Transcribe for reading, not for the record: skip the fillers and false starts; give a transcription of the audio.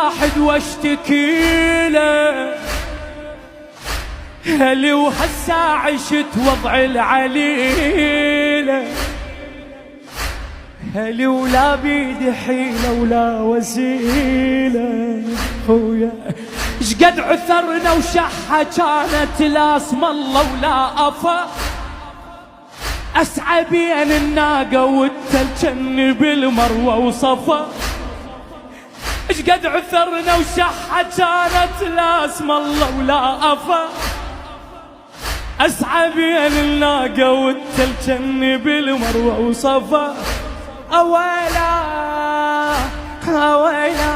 واحد واشتكي له، هلي وهسا عشت وضع العليلة، هلي ولا بيدي حيلة ولا وسيلة. خويا شقد عثرنا وشحة كانت لا اسم الله ولا أفا، أسعى بين الناقة والتل بالمروة وصفا. شقد عثرنا وشحة كانت لا اسم الله ولا أفا، أسعى بين الناقة والتل بالمروة وصفا. أويلا أويلا